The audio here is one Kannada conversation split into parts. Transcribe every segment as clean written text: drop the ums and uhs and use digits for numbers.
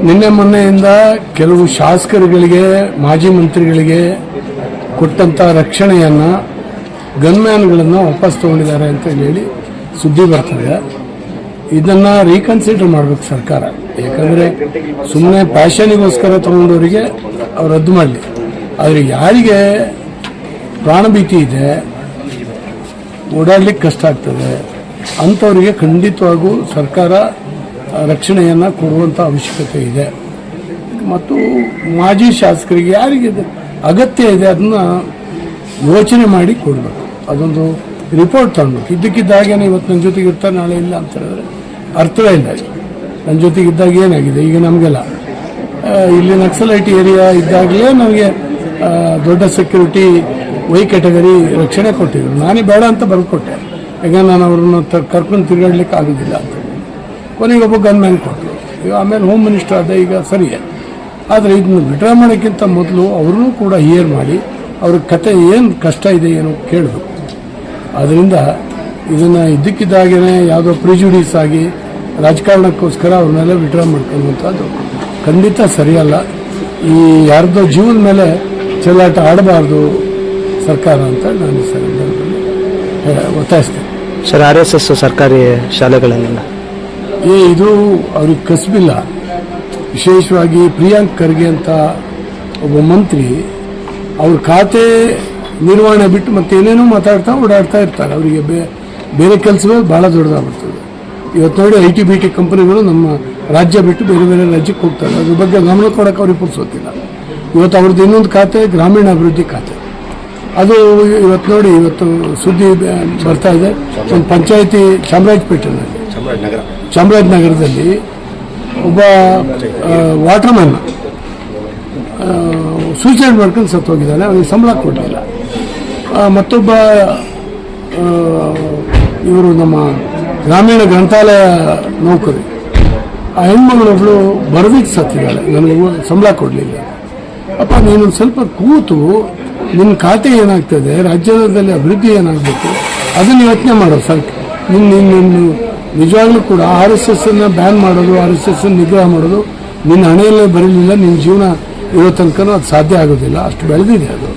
ನಿನ್ನೆ ಮೊನ್ನೆಯಿಂದ ಕೆಲವು ಶಾಸಕರುಗಳಿಗೆ ಮಾಜಿ ಮಂತ್ರಿಗಳಿಗೆ ಕೊಟ್ಟಂತ ರಕ್ಷಣೆಯನ್ನು ಗನ್ಮ್ಯಾನ್ಗಳನ್ನು ವಾಪಸ್ ತಗೊಂಡಿದ್ದಾರೆ ಅಂತ ಹೇಳಿ ಸುದ್ದಿ ಬರ್ತದೆ. ಇದನ್ನು ರೀಕನ್ಸಿಡರ್ ಮಾಡಬೇಕು ಸರ್ಕಾರ. ಯಾಕಂದರೆ ಸುಮ್ಮನೆ ಪ್ಯಾಷನಿಗೋಸ್ಕರ ತಗೊಂಡವರಿಗೆ ಅವ್ರು ರದ್ದು ಮಾಡಲಿ. ಆದರೆ ಯಾರಿಗೆ ಪ್ರಾಣಭೀತಿ ಇದೆ, ಓಡಾಡ್ಲಿಕ್ಕೆ ಕಷ್ಟ ಆಗ್ತದೆ ಅಂಥವರಿಗೆ ಖಂಡಿತವಾಗೂ ಸರ್ಕಾರ ರಕ್ಷಣೆಯನ್ನು ಕೊಡುವಂಥ ಅವಶ್ಯಕತೆ ಇದೆ. ಮತ್ತು ಮಾಜಿ ಶಾಸಕರಿಗೆ ಯಾರಿಗೆ ಅಗತ್ಯ ಇದೆ ಅದನ್ನು ಯೋಚನೆ ಮಾಡಿ ಕೊಡಬೇಕು. ಅದೊಂದು ರಿಪೋರ್ಟ್ ತಗೊಳ್ಬೇಕು. ಇದ್ದಕ್ಕಿದ್ದಾಗೇನೆ ಇವತ್ತು ನನ್ನ ಜೊತೆಗೆ ಇರ್ತಾರೆ, ನಾಳೆ ಇಲ್ಲ ಅಂತ ಹೇಳಿದ್ರೆ ಅರ್ಥವೇ ಇಲ್ಲ. ನನ್ನ ಜೊತೆಗಿದ್ದಾಗ ಏನಾಗಿದೆ, ಈಗ ನಮಗೆಲ್ಲ ಇಲ್ಲಿ ನಕ್ಸಲೈಟ್ ಏರಿಯಾ ಇದ್ದಾಗಲೇ ನಮಗೆ ದೊಡ್ಡ ಸೆಕ್ಯೂರಿಟಿ ವೈ ಕ್ಯಾಟಗರಿ ರಕ್ಷಣೆ ಕೊಟ್ಟಿದ್ರು. ನಾನೇ ಬೇಡ ಅಂತ ಬರೆದುಕೊಟ್ಟೆ, ಯಾಕಂದ್ರೆ ನಾನು ಅವ್ರನ್ನ ಕರ್ಕೊಂಡು ತಿರುಗಾಡ್ಲಿಕ್ಕೆ ಆಗೋದಿಲ್ಲ ಅಂತ. ಕೊನೆಗೆ ಒಬ್ಬ ಗನ್ಮ್ಯಾನ್ ಕೊಟ್ಟರು. ಈಗ ಆಮೇಲೆ ಹೋಮ್ ಮಿನಿಸ್ಟರ್ ಆದ, ಈಗ ಸರಿಯೇ. ಆದರೆ ಇದನ್ನು ವಿಡ್ರಾ ಮಾಡೋಕ್ಕಿಂತ ಮೊದಲು ಅವ್ರನ್ನೂ ಕೂಡ ಹಿಯರ್ ಮಾಡಿ ಅವ್ರ ಕತೆ ಏನು ಕಷ್ಟ ಇದೆ ಏನೋ ಕೇಳಬೇಕು. ಆದ್ದರಿಂದ ಇದನ್ನು ಇದ್ದಕ್ಕಿದ್ದಾಗೇ ಯಾವುದೋ ಪ್ರಿಜುಡಿಸ್ ಆಗಿ ರಾಜಕಾರಣಕ್ಕೋಸ್ಕರ ಅವ್ರನ್ನೆಲ್ಲ ವಿಡ್ರಾ ಮಾಡ್ಕೊಳ್ಳುವಂಥದ್ದು ಖಂಡಿತ ಸರಿಯಲ್ಲ. ಈ ಯಾರ್ದೋ ಜೀವನ ಮೇಲೆ ಚೆಲ್ಲಾಟ ಆಡಬಾರ್ದು ಸರ್ಕಾರ ಅಂತ ನಾನು ಸಂದರ್ಭದಲ್ಲಿ ಒತ್ತಾಯಿಸ್ತೇನೆ. ಸರ್, RSS ಸರ್ಕಾರಿ ಶಾಲೆಗಳನ್ನೆಲ್ಲ ಇದು ಅವ್ರಿಗೆ ಕಸಬಿಲ್ಲ. ವಿಶೇಷವಾಗಿ ಪ್ರಿಯಾಂಕ್ ಖರ್ಗೆ ಅಂತ ಒಬ್ಬ ಮಂತ್ರಿ ಅವ್ರ ಖಾತೆ ನಿರ್ವಹಣೆ ಬಿಟ್ಟು ಮತ್ತೇನೇನೋ ಮಾತಾಡ್ತಾ ಓಡಾಡ್ತಾ ಇರ್ತಾರೆ. ಅವರಿಗೆ ಬೇರೆ ಕೆಲಸವೇ ಭಾಳ ದೊಡ್ಡದಾಗ್ಬಿಡ್ತದೆ. ಇವತ್ತು ನೋಡಿ IT-BT ಕಂಪನಿಗಳು ನಮ್ಮ ರಾಜ್ಯ ಬಿಟ್ಟು ಬೇರೆ ಬೇರೆ ರಾಜ್ಯಕ್ಕೆ ಹೋಗ್ತಾರೆ. ಅದ್ರ ಬಗ್ಗೆ ಗಮನ ಕೊಡೋಕೆ ಅವ್ರಿಗೆ ಪುರ್ಸೋತಿಲ್ಲ. ಇವತ್ತು ಅವ್ರದ್ದು ಇನ್ನೊಂದು ಖಾತೆ ಗ್ರಾಮೀಣಾಭಿವೃದ್ಧಿ ಖಾತೆ. ಅದು ಇವತ್ತು ನೋಡಿ, ಇವತ್ತು ಸುದ್ದಿ ಬರ್ತಾ ಇದೆ, ಒಂದು ಪಂಚಾಯಿತಿ ಚಾಮರಾಜನಗರದಲ್ಲಿ ಒಬ್ಬ ವಾಟರ್ಮ್ಯಾನ್ ಸೂಸೈಡ್ ಮಾಡ್ಕೊಂಡು ಸತ್ತೋಗಿದ್ದಾನೆ. ಅವನಿಗೆ ಸಂಬಳ ಕೊಡಲಿಲ್ಲ. ಮತ್ತೊಬ್ಬ ಇವರು ನಮ್ಮ ಗ್ರಾಮೀಣ ಗ್ರಂಥಾಲಯ ನೌಕರಿ, ಆ ಹೆಣ್ಮಗಳೊಬ್ಳು ಬರದಿಕ್ಕೆ ಸತ್ತಿದ್ದಾಳೆ, ನನಗೆ ಸಂಬಳ ಕೊಡಲಿಲ್ಲ. ಅಪ್ಪ, ನೀನು ಸ್ವಲ್ಪ ಕೂತು ನಿನ್ನ ಖಾತೆ ಏನಾಗ್ತದೆ, ರಾಜ್ಯದಲ್ಲಿ ಅಭಿವೃದ್ಧಿ ಏನಾಗಬೇಕು ಅದನ್ನು ಯೋಚನೆ ಮಾಡೋ ಸರ್. ನಿನ್ನ ನಿಜವಾಗ್ಲೂ ಕೂಡ RSSನ್ನು ಬ್ಯಾನ್ ಮಾಡೋದು, RSSನ್ನು ನಿಗ್ರಹ ಮಾಡೋದು ನಿನ್ನ ಹಣೆಯಲ್ಲೇ ಬರಲಿಲ್ಲ. ನಿನ್ನ ಜೀವನ ಇರೋ ತನಕನೂ ಅದು ಸಾಧ್ಯ ಆಗೋದಿಲ್ಲ. ಅಷ್ಟು ಬೆಳೆದಿದೆ ಅದು.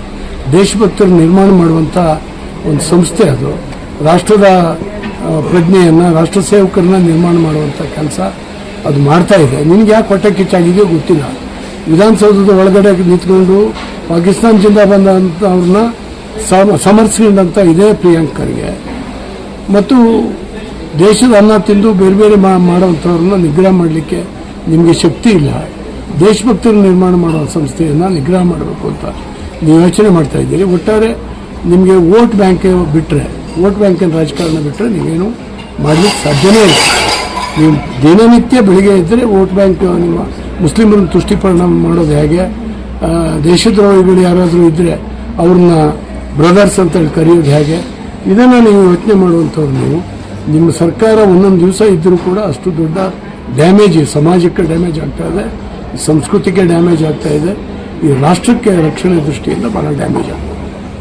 ದೇಶಭಕ್ತರು ನಿರ್ಮಾಣ ಮಾಡುವಂಥ ಒಂದು ಸಂಸ್ಥೆ ಅದು. ರಾಷ್ಟ್ರದ ಪ್ರಜ್ಞೆಯನ್ನು, ರಾಷ್ಟ್ರ ಸೇವಕರನ್ನ ನಿರ್ಮಾಣ ಮಾಡುವಂಥ ಕೆಲಸ ಅದು ಮಾಡ್ತಾ ಇದೆ. ನಿನ್ಗೆ ಯಾಕೆ ಹೊಟ್ಟೆ ಕಿಚ್ಚಾಗಿದೆಯೋ ಗೊತ್ತಿಲ್ಲ. ವಿಧಾನಸೌಧದ ಒಳಗಡೆ ನಿಂತ್ಕೊಂಡು ಪಾಕಿಸ್ತಾನದಿಂದ ಬಂದಂಥ ಅವ್ರನ್ನ ಸಮರ್ಥಿಸಿಕೊಂಡಂಥ ಇದೇ ಪ್ರಿಯಾಂಕ್ ಖರ್ಗೆ ಮತ್ತು ದೇಶದ ಅನ್ನ ತಿಂದು ಬೇರೆ ಬೇರೆ ಮಾಡುವಂಥವ್ರನ್ನ ನಿಗ್ರಹ ಮಾಡಲಿಕ್ಕೆ ನಿಮಗೆ ಶಕ್ತಿ ಇಲ್ಲ. ದೇಶಭಕ್ತರು ನಿರ್ಮಾಣ ಮಾಡುವ ಸಂಸ್ಥೆಯನ್ನು ನಿಗ್ರಹ ಮಾಡಬೇಕು ಅಂತ ನೀವು ಯೋಚನೆ ಮಾಡ್ತಾ ಇದ್ದೀರಿ. ಒಟ್ಟಾರೆ ನಿಮಗೆ ವೋಟ್ ಬ್ಯಾಂಕ್ ಬಿಟ್ಟರೆ, ವೋಟ್ ಬ್ಯಾಂಕಿನ ರಾಜಕಾರಣ ಬಿಟ್ಟರೆ ನೀವೇನು ಮಾಡಲಿಕ್ಕೆ ಸಾಧ್ಯನೇ ಇಲ್ಲ. ನೀವು ದಿನನಿತ್ಯ ಬೆಳಿಗ್ಗೆ ಇದ್ದರೆ ವೋಟ್ ಬ್ಯಾಂಕ್ ನಿಮ್ಮ ಮುಸ್ಲಿಮರನ್ನು ತುಷ್ಟೀಕರಣ ಮಾಡೋದು ಹೇಗೆ, ದೇಶದ್ರೋಹಿಗಳು ಯಾರಾದರೂ ಇದ್ದರೆ ಅವ್ರನ್ನ ಬ್ರದರ್ಸ್ ಅಂತೇಳಿ ಕರೆಯೋದು ಹೇಗೆ, ಇದನ್ನು ನೀವು ಯೋಚನೆ ಮಾಡುವಂಥವ್ರು ನೀವು. ನಿಮ್ಮ ಸರ್ಕಾರ ಒಂದೊಂದು ದಿವಸ ಇದ್ದರೂ ಕೂಡ ಅಷ್ಟು ದೊಡ್ಡ ಡ್ಯಾಮೇಜ್, ಸಮಾಜಕ್ಕೆ ಡ್ಯಾಮೇಜ್ ಆಗ್ತಾ ಇದೆ, ಸಂಸ್ಕೃತಿಗೆ ಡ್ಯಾಮೇಜ್ ಆಗ್ತಾ ಇದೆ, ಈ ರಾಷ್ಟ್ರಕ್ಕೆ ರಕ್ಷಣೆ ದೃಷ್ಟಿಯಿಂದ ಭಾಳ ಡ್ಯಾಮೇಜ್ ಆಗ್ತದೆ.